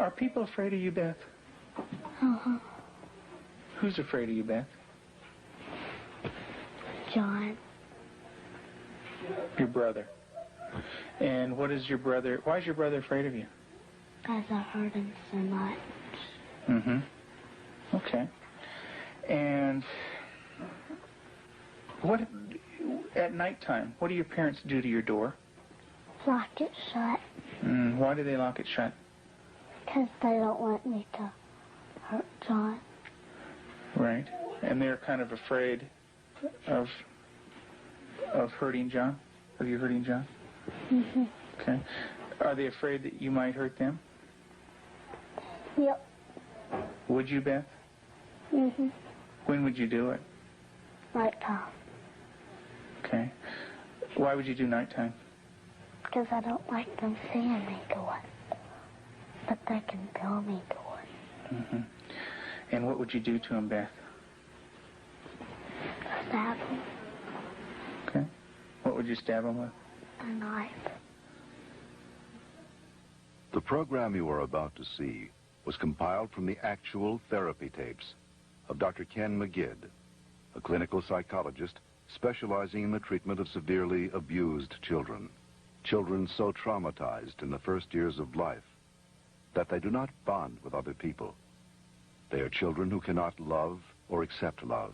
Are people afraid of you, Beth? Uh-huh. Who's afraid of you, Beth? John. Your brother. And what is your brother, why is your brother afraid of you? Because I hurt him so much. Mm-hmm. Okay. And what, at nighttime, what do your parents do to your door? Lock it shut. Why do they lock it shut? Because they don't want me to hurt John. Right. And they're kind of afraid of hurting John? Of you hurting John? Mm-hmm. Okay. Are they afraid that you might hurt them? Yep. Would you, Beth? Mm-hmm. When would you do it? Nighttime. Okay. Why would you do nighttime? Because I don't like them seeing me do it. But they can feel me do it. Mm-hmm. And what would you do to him, Beth? Stab him. Okay. What would you stab him with? A knife. The program you are about to see was compiled from the actual therapy tapes of Dr. Ken McGidd, a clinical psychologist specializing in the treatment of severely abused children. Children so traumatized in the first years of life that they do not bond with other people. They are children who cannot love or accept love.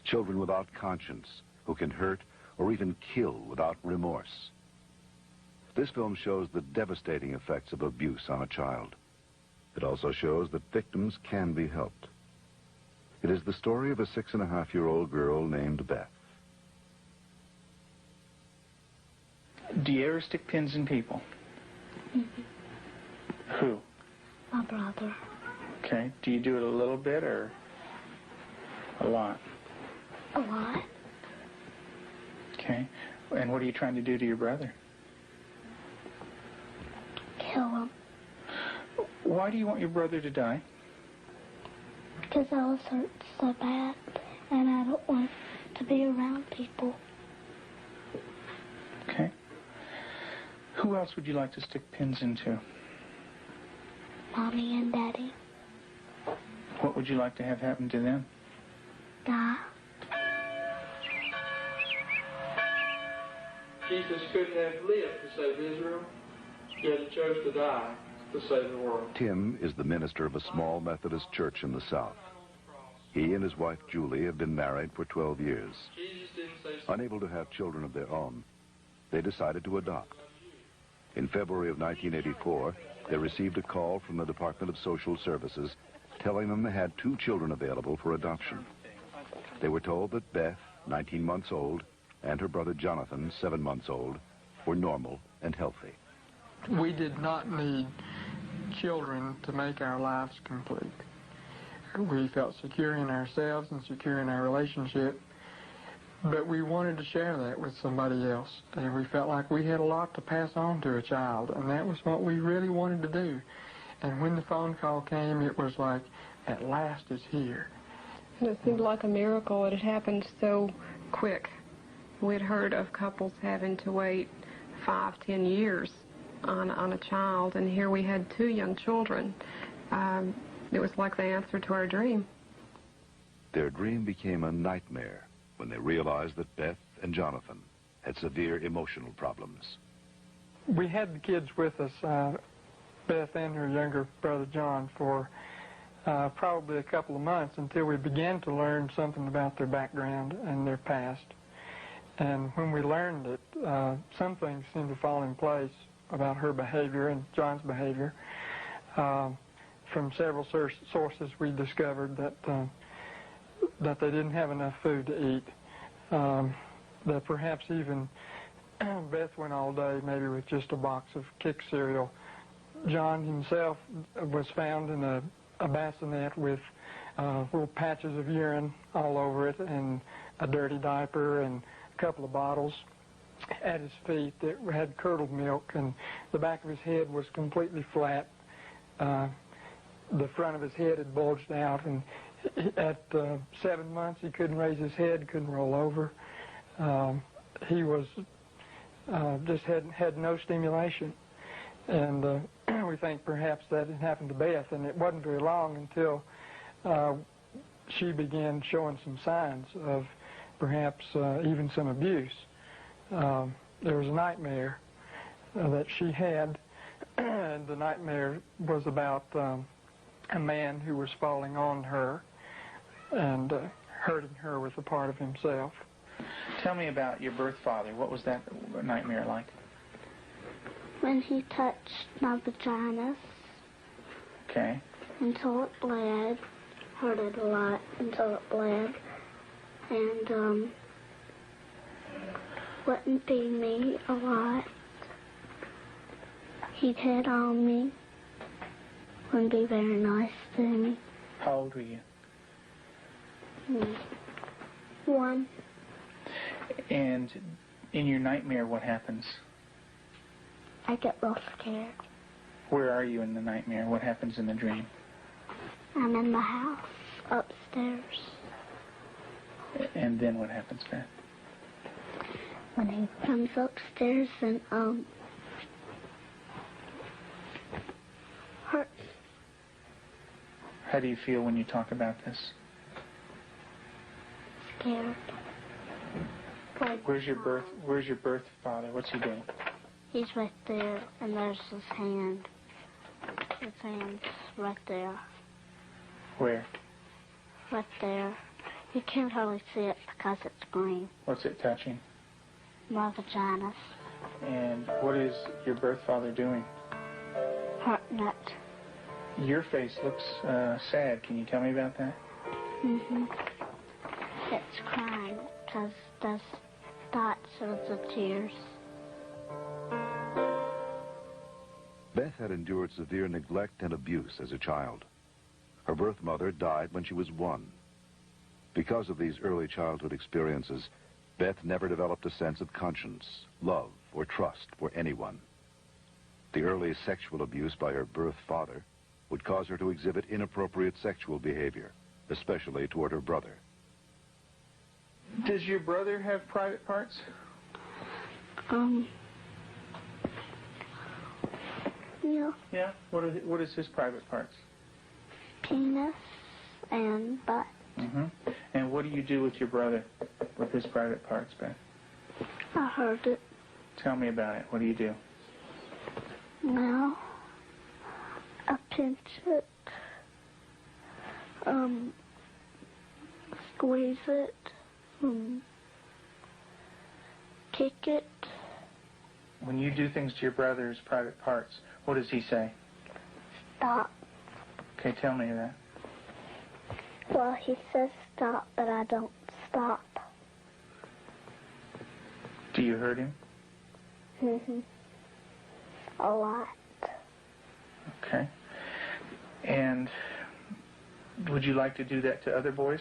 Children without conscience who can hurt or even kill without remorse. This film shows the devastating effects of abuse on a child. It also shows that victims can be helped. It is the story of a 6.5-year-old girl named Beth. Do you ever stick pins in people? Mm-hmm. Who? My brother. Okay. Do you do it a little bit or a lot? A lot. Okay. And what are you trying to do to your brother? Kill him. Why do you want your brother to die? Because I was hurt so bad, and I don't want to be around people. Okay. Who else would you like to stick pins into? Mommy and Daddy. What would you like to have happen to them? Die. Jesus could have lived to save Israel, yet he chose to die to save the world. Tim is the minister of a small Methodist church in the South. He and his wife Julie have been married for 12 years. Jesus didn't say Unable to have children of their own, they decided to adopt. In February of 1984, they received a call from the Department of Social Services telling them they had 2 children available for adoption. They were told that Beth, 19 months old, and her brother Jonathan, 7 months old, were normal and healthy. We did not need children to make our lives complete. We felt secure in ourselves and secure in our relationship, but we wanted to share that with somebody else. And we felt like we had a lot to pass on to a child, and that was what we really wanted to do. And when the phone call came, it was like, at last it's here. And it seemed like a miracle. It had happened so quick. We'd heard of couples having to wait 5, 10 years on a child, and here we had 2 young children. It was like the answer to our dream. Their dream became a nightmare when they realized that Beth and Jonathan had severe emotional problems. We had the kids with us, Beth and her younger brother John, for probably a couple of months until we began to learn something about their background and their past. And when we learned it, some things seemed to fall in place about her behavior and John's behavior. From several sources, we discovered that they didn't have enough food to eat. That perhaps even Beth went all day maybe with just a box of Kick cereal. John himself was found in a bassinet with little patches of urine all over it and a dirty diaper and a couple of bottles at his feet that had curdled milk, and the back of his head was completely flat. The front of his head had bulged out, and at 7 months he couldn't raise his head, couldn't roll over. He was just had no stimulation. And we think perhaps that had happened to Beth, and it wasn't very long until she began showing some signs of perhaps even some abuse. There was a nightmare that she had, and the nightmare was about a man who was falling on her and hurting her with a part of himself. Tell me about your birth father. What was that nightmare like? When he touched my vagina Okay. until it bled, hurt it a lot until it bled, and wouldn't feed me a lot. He'd hit on me, wouldn't be very nice to me. How old were you? 1. And in your nightmare, what happens? I get real scared. Where are you in the nightmare? What happens in the dream? I'm in the house, upstairs. And then what happens, Beth? When he comes upstairs and, hurts. How do you feel when you talk about this? Scared. Where's your birth father? What's he doing? He's right there, and there's his hand. His hand's right there. Where? Right there. You can't hardly see it because it's green. What's it touching? My vagina. And what is your birth father doing? Hurting it. Your face looks sad. Can you tell me about that? It's crying because there's dots of the tears. Beth had endured severe neglect and abuse as a child. Her birth mother died when she was 1. Because of these early childhood experiences, Beth never developed a sense of conscience, love, or trust for anyone. The early sexual abuse by her birth father would cause her to exhibit inappropriate sexual behavior, especially toward her brother. Does your brother have private parts? Yeah. Yeah? What is his private parts? Penis and butt. And what do you do with your brother, with his private parts, Beth? I heard it. Tell me about it. What do you do? Well, I pinch it, squeeze it, kick it. When you do things to your brother's private parts, what does he say? Stop. Okay, tell me that. Well, he says stop, but I don't stop. Do you hurt him? A lot. Okay. And would you like to do that to other boys?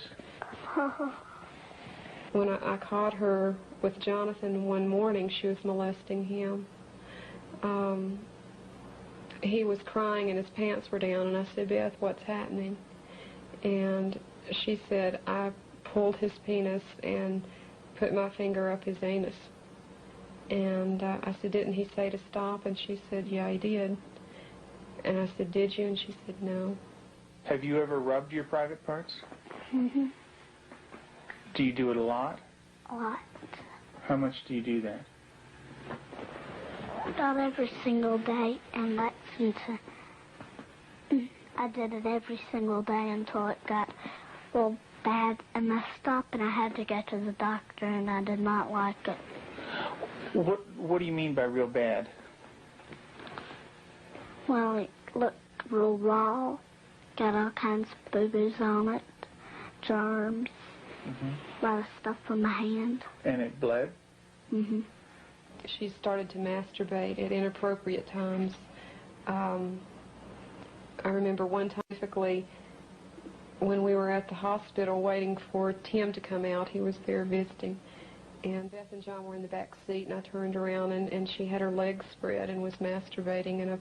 When I caught her with Jonathan one morning, she was molesting him. He was crying and his pants were down, and I said, Beth, what's happening? And she said, I pulled his penis and put my finger up his anus. And I said, didn't he say to stop? And she said, yeah, he did. And I said, did you? And she said, no. Have you ever rubbed your private parts? Do you do it a lot? A lot. How much do you do that? Not every single day in Lexington. I did it every single day until it got real bad and messed up, and I had to go to the doctor, and I did not like it. What do you mean by real bad? Well, it looked real raw, got all kinds of boo-boos on it, germs, a lot of stuff on my hand. And it bled? She started to masturbate at inappropriate times. I remember one time, specifically, when we were at the hospital waiting for Tim to come out. He was there visiting. And Beth and John were in the back seat, and I turned around, and she had her legs spread and was masturbating in a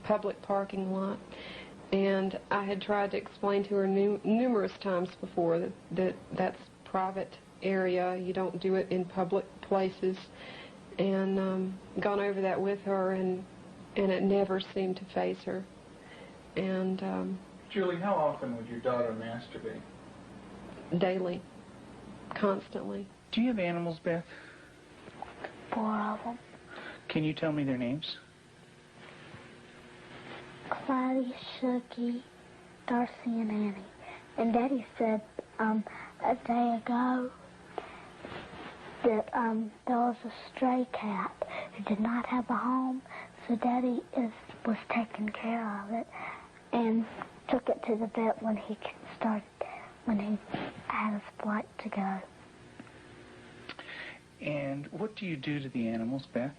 public parking lot. And I had tried to explain to her numerous times before that that's private area. You don't do it in public places. And gone over that with her, and and it never seemed to faze her. And Julie, how often would your daughter masturbate? daily, constantly. Do you have animals, Beth? 4 of them. Can you tell me their names? Clyde, Shuggy, Darcy, and Annie. And Daddy said a day ago that there was a stray cat who did not have a home, so Daddy was taking care of it and took it to the vet when he had his flight to go. And what do you do to the animals, Beth?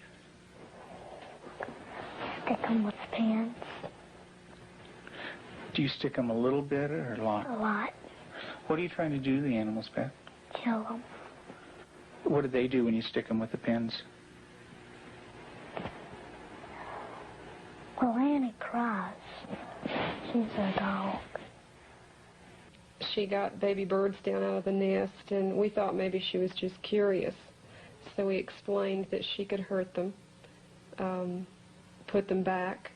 Stick them with pins. Do you stick them a little bit or a lot? A lot. What are you trying to do to the animals, Beth? Kill them. What do they do when you stick them with the pins? Well, Annie cries. She's a dog. She got baby birds down out of the nest, and we thought maybe she was just curious. So we explained that she could hurt them, put them back,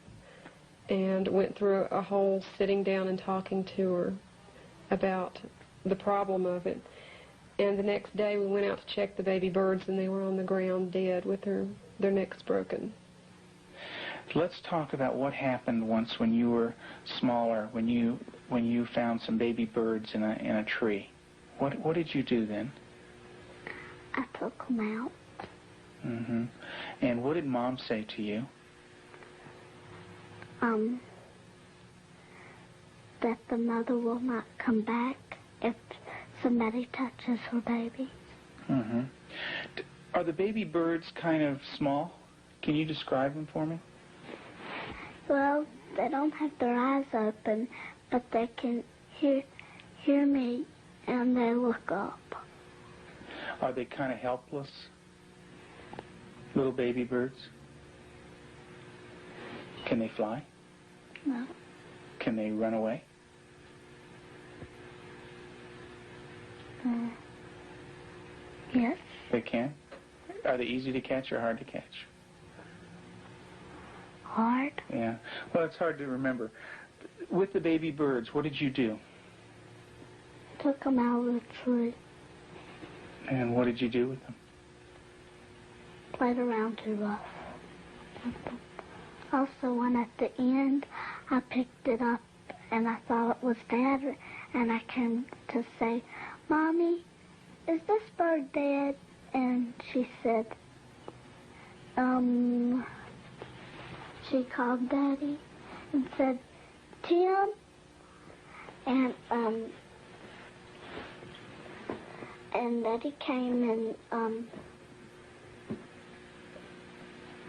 and went through a whole sitting down and talking to her about the problem of it. And the next day we went out to check the baby birds, and they were on the ground dead with their necks broken. Let's talk about what happened once when you were smaller, when you found some baby birds in a tree. What did you do then? I took them out. Mm-hmm. And what did Mom say to you? That the mother will not come back if somebody touches her baby. Mm-hmm. Are the baby birds kind of small? Can you describe them for me? Well, they don't have their eyes open, but they can hear me, and they look up. Are they kind of helpless? Little baby birds? Can they fly? No. Can they run away? Yes. They can? Are they easy to catch or hard to catch? Hard. Yeah. Well, it's hard to remember. With the baby birds, what did you do? Took them out of the tree. And what did you do with them? Played around too rough. Also, when at the end, I picked it up and I thought it was Dad, and I came to say, Mommy, is this bird dead? And she said, she called Daddy and said, Tim, and Daddy came and,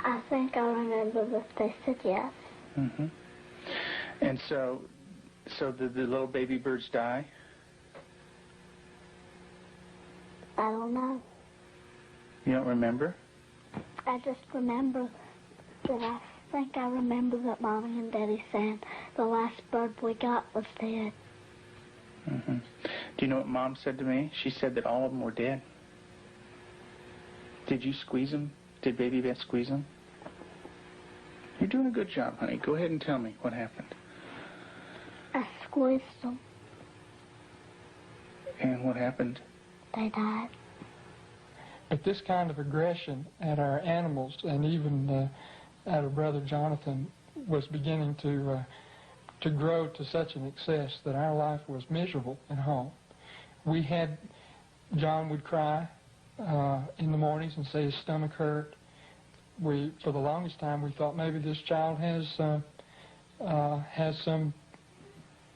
I think I remember that they said yes. Mm-hmm. And so did the little baby birds die? I don't know. You don't remember? I just remember that I remember that Mommy and Daddy said the last bird we got was dead. Mm-hmm. Do you know what Mom said to me? She said that all of them were dead. Did you squeeze them? Did Baby Beth squeeze them? You're doing a good job, honey. Go ahead and tell me what happened. I squeezed them. And what happened? They died. But this kind of aggression at our animals, and even at our brother Jonathan, was beginning to grow to such an excess that our life was miserable at home. John would cry in the mornings and say his stomach hurt. For the longest time, we thought maybe this child has some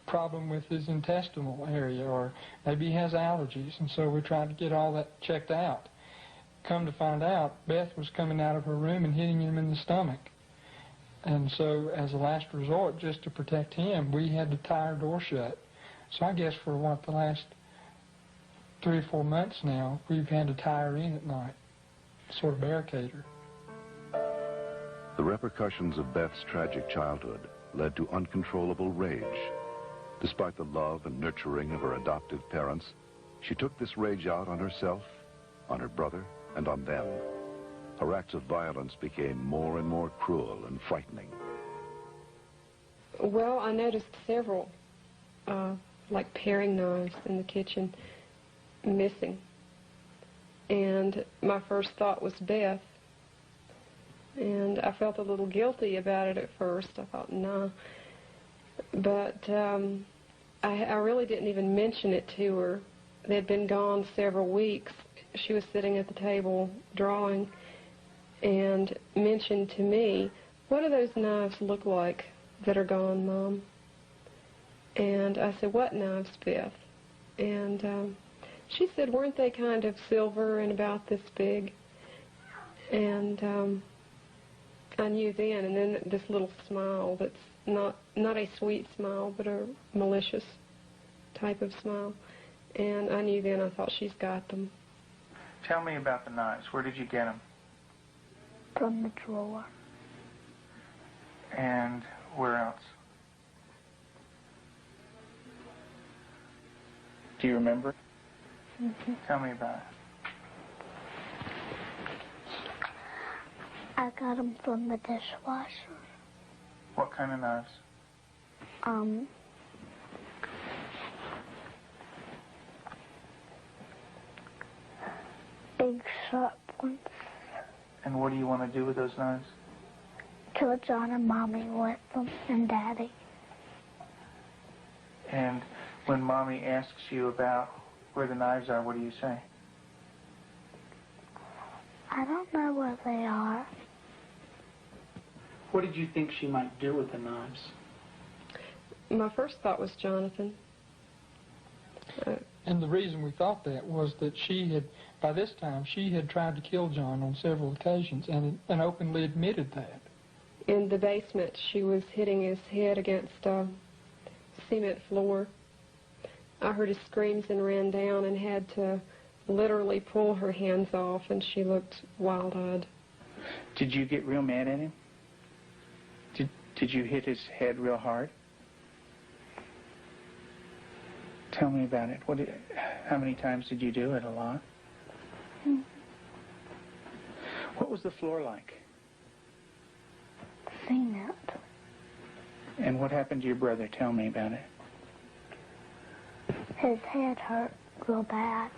problem with his intestinal area, or maybe he has allergies, and so we tried to get all that checked out. Come to find out, Beth was coming out of her room and hitting him in the stomach. And so, as a last resort, just to protect him, we had to tie our door shut. So I guess for the last 3 or 4 months now, we've had to tie her in at night, sort of barricade her. The repercussions of Beth's tragic childhood led to uncontrollable rage. Despite the love and nurturing of her adoptive parents, she took this rage out on herself, on her brother, and on them. Her acts of violence became more and more cruel and frightening. Well, I noticed several, like paring knives in the kitchen, missing. And my first thought was Beth. And I felt a little guilty about it at first. I thought, nah. But I really didn't even mention it to her. They'd been gone several weeks. She was sitting at the table drawing and mentioned to me, "What do those knives look like that are gone, Mom?" And I said, "What knives, Beth?" And she said, "Weren't they kind of silver and about this big?" And I knew then, and then this little smile that's not a sweet smile, but a malicious type of smile. And I knew then, I thought, she's got them. Tell me about the knives. Where did you get them? From the drawer. And where else? Do you remember? Mm-hmm. Tell me about it. I got them from the dishwasher. What kind of knives? Big sharp ones. And what do you want to do with those knives? Kill John and Mommy with them, and Daddy. And when Mommy asks you about where the knives are, what do you say? I don't know where they are. What did you think she might do with the knives? My first thought was Jonathan. And the reason we thought that was that she had, by this time, she had tried to kill John on several occasions and openly admitted that. In the basement, she was hitting his head against a cement floor. I heard his screams and ran down and had to literally pull her hands off, and she looked wild-eyed. Did you get real mad at him? Did you hit his head real hard? Tell me about it. How many times did you do it? A lot? Mm-hmm. What was the floor like? Cement. And what happened to your brother? Tell me about it. His head hurt real bad,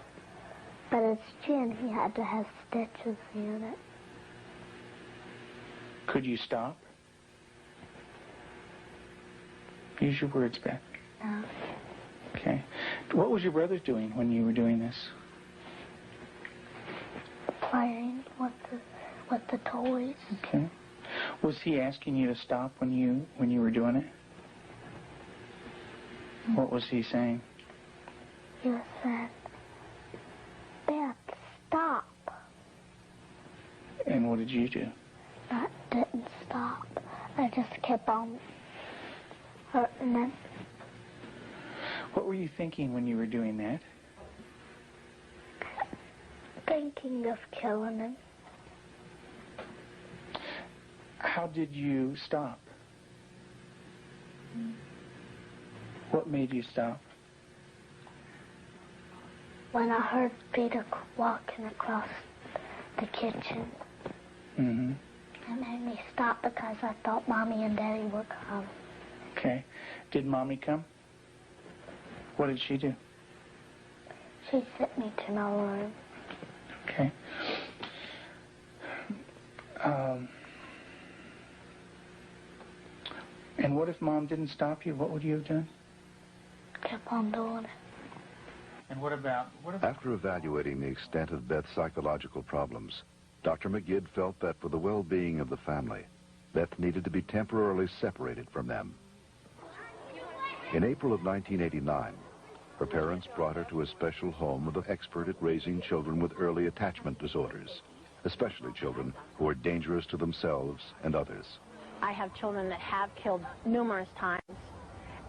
but his chin, he had to have stitches in it. Could you stop? Use your words, Beth. No. Okay. What was your brother doing when you were doing this? Playing with the toys. Okay. Was he asking you to stop when you were doing it? What was he saying? He was saying, "Beth, stop." And what did you do? I didn't stop. I just kept on hurting him. What were you thinking when you were doing that? Thinking of killing him. How did you stop? What made you stop? When I heard Peter walking across the kitchen. Mm-hmm. It made me stop because I thought Mommy and Daddy were coming. Okay. Did Mommy come? What did she do? She sent me to my room. Okay. And what if Mom didn't stop you? What would you have done? Kept on doing it. And what about... After evaluating the extent of Beth's psychological problems, Dr. McGidd felt that for the well-being of the family, Beth needed to be temporarily separated from them. In April of 1989, her parents brought her to a special home with an expert at raising children with early attachment disorders, especially children who are dangerous to themselves and others. I have children that have killed numerous times.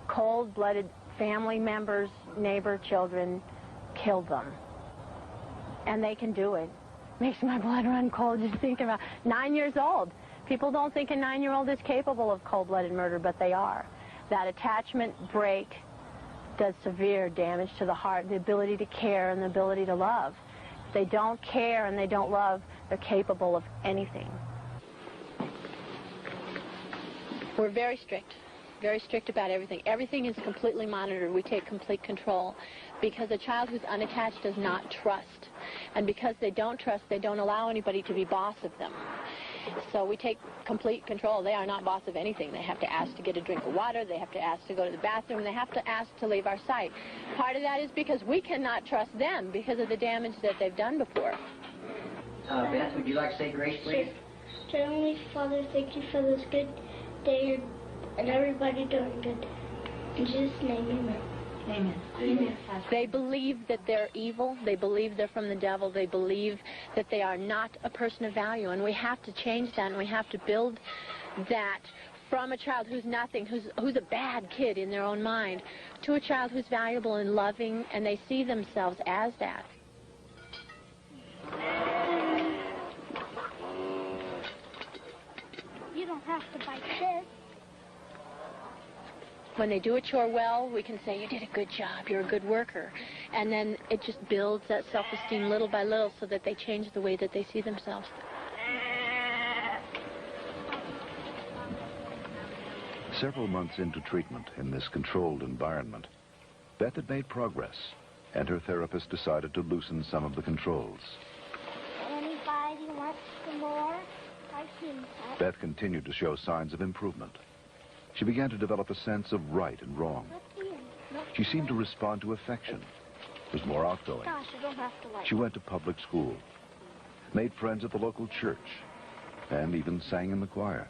Cold-blooded family members, neighbor children killed them. And they can do it. Makes my blood run cold just thinking about 9 years old. People don't think a 9-year-old is capable of cold-blooded murder, but they are. That attachment break does severe damage to the heart, the ability to care and the ability to love. If they don't care and they don't love, They're capable of anything. We're very strict about everything. Everything is completely monitored. We take complete control because a child who's unattached does not trust. And because they don't trust, they don't allow anybody to be boss of them. So we take complete control. They are not boss of anything. They have to ask to get a drink of water. They have to ask to go to the bathroom. They have to ask to leave our sight. Part of that is because we cannot trust them because of the damage that they've done before. Beth, would you like to say grace, please? Sure. Heavenly Father, thank you for this good day and everybody doing good. In Jesus' name, amen. Amen. Amen. They believe that they're evil. They believe they're from the devil. They believe that they are not a person of value. And we have to change that, and we have to build that from a child who's nothing, who's a bad kid in their own mind, to a child who's valuable and loving, and they see themselves as that. You don't have to bite this. When they do a chore well, we can say, you did a good job, you're a good worker. And then it just builds that self-esteem little by little so that they change the way that they see themselves. Several months into treatment in this controlled environment, Beth had made progress, and her therapist decided to loosen some of the controls. Anybody wants some more? I've seen that. Beth continued to show signs of improvement. She began to develop a sense of right and wrong. She seemed to respond to affection, was more outgoing. Gosh, I don't have to like She went to public school, made friends at the local church, and even sang in the choir.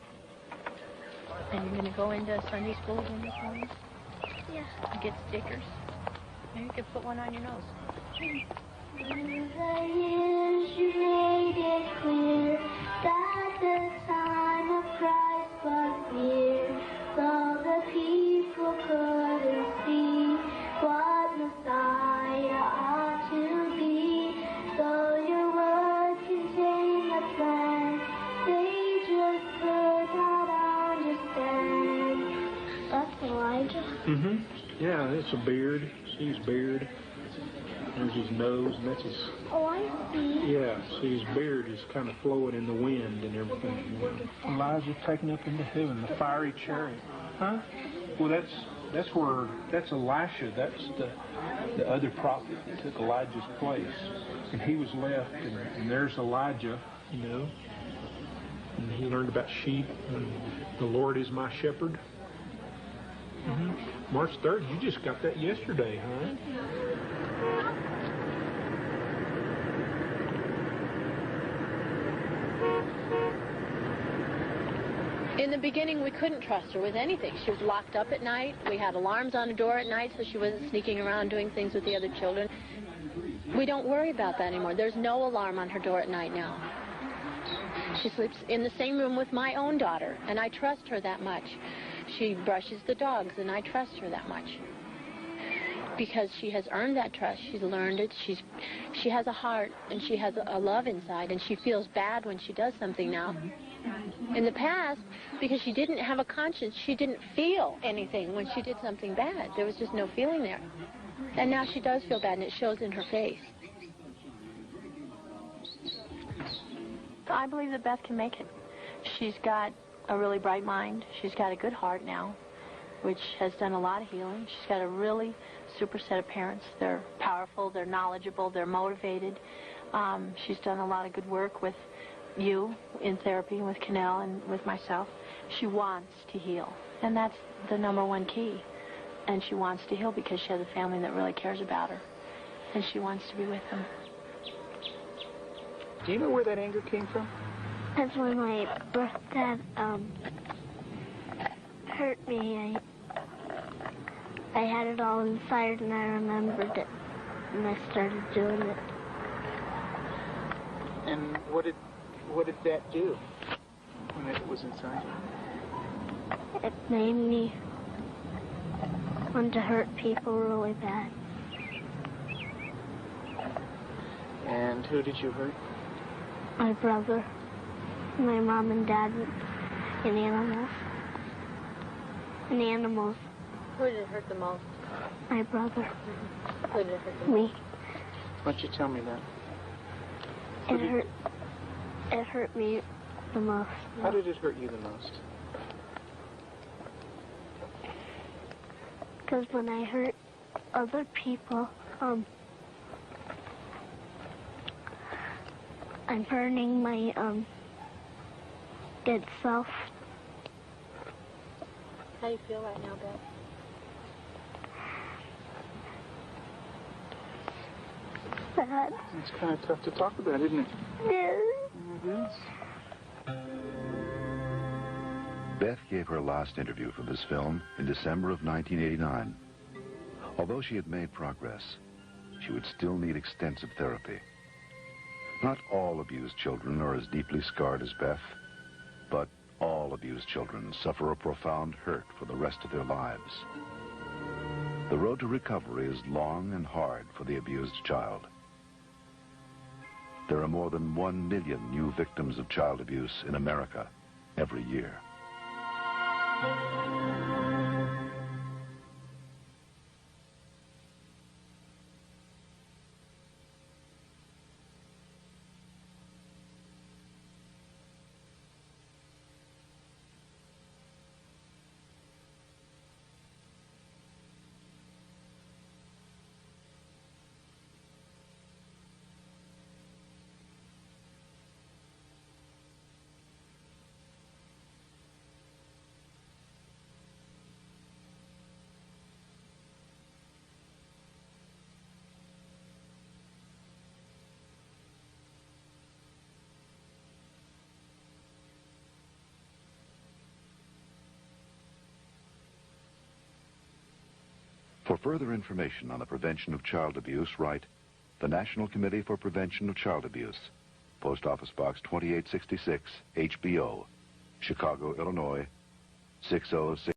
And you're going to go into Sunday school when you come? Yeah. And get stickers. Maybe you could put one on your nose. Through the years you made it clear that the time of Christ was near. Though the people couldn't see what Messiah ought to be, though your word contained a plan, they just could not understand. That's Elijah. Mm-hmm. Yeah, it's a beard. See his beard. There's his nose, and that's his... Oh, I see. Yeah, see his beard is kind of flowing in the wind and everything. Elijah taken up into heaven, the fiery chariot. Huh? Well, that's Elisha. That's the other prophet that took Elijah's place. And he was left, and there's Elijah, You know? And he learned about sheep, and the Lord is my shepherd. Mm-hmm. March 3rd, you just got that yesterday, huh? In the beginning, we couldn't trust her with anything. She was locked up at night. We had alarms on the door at night so she wasn't sneaking around doing things with the other children. We don't worry about that anymore. There's no alarm on her door at night now. She sleeps in the same room with my own daughter, and I trust her that much. She brushes the dogs, and I trust her that much. Because she has earned that trust. She's learned it. She has a heart, and she has a love inside, and she feels bad when she does something now. In the past, because she didn't have a conscience, she didn't feel anything when she did something bad. There was just no feeling there. And now she does feel bad, and it shows in her face. I believe that Beth can make it. She's got a really bright mind. She's got a good heart now, which has done a lot of healing. She's got a really super set of parents. They're powerful, they're knowledgeable, they're motivated. She's done a lot of good work with you in therapy, with Cannell and with myself. She wants to heal, and that's the number one key. And she wants to heal because she has a family that really cares about her, and she wants to be with them. Do you know where that anger came from? That's when my birth dad hurt me. I had it all inside, and I remembered it, and I started doing it. And what did that do when it was inside you? It made me want to hurt people really bad. And who did you hurt? My brother, my mom and dad, and animals. And animals. Who did it hurt the most? My brother. Who did it hurt the most? Me. Why don't you tell me that? It hurt. It hurt me the most. How did it hurt you the most? Because when I hurt other people, I'm hurting my good self. How do you feel right now, Beth? Sad. It's kind of tough to talk about, isn't it? Yeah. It is. Beth gave her last interview for this film in December of 1989. Although she had made progress, she would still need extensive therapy. Not all abused children are as deeply scarred as Beth, but all abused children suffer a profound hurt for the rest of their lives. The road to recovery is long and hard for the abused child. There are more than 1 million new victims of child abuse in America every year. For further information on the prevention of child abuse, write the National Committee for Prevention of Child Abuse, Post Office Box 2866, HBO, Chicago, Illinois, 606.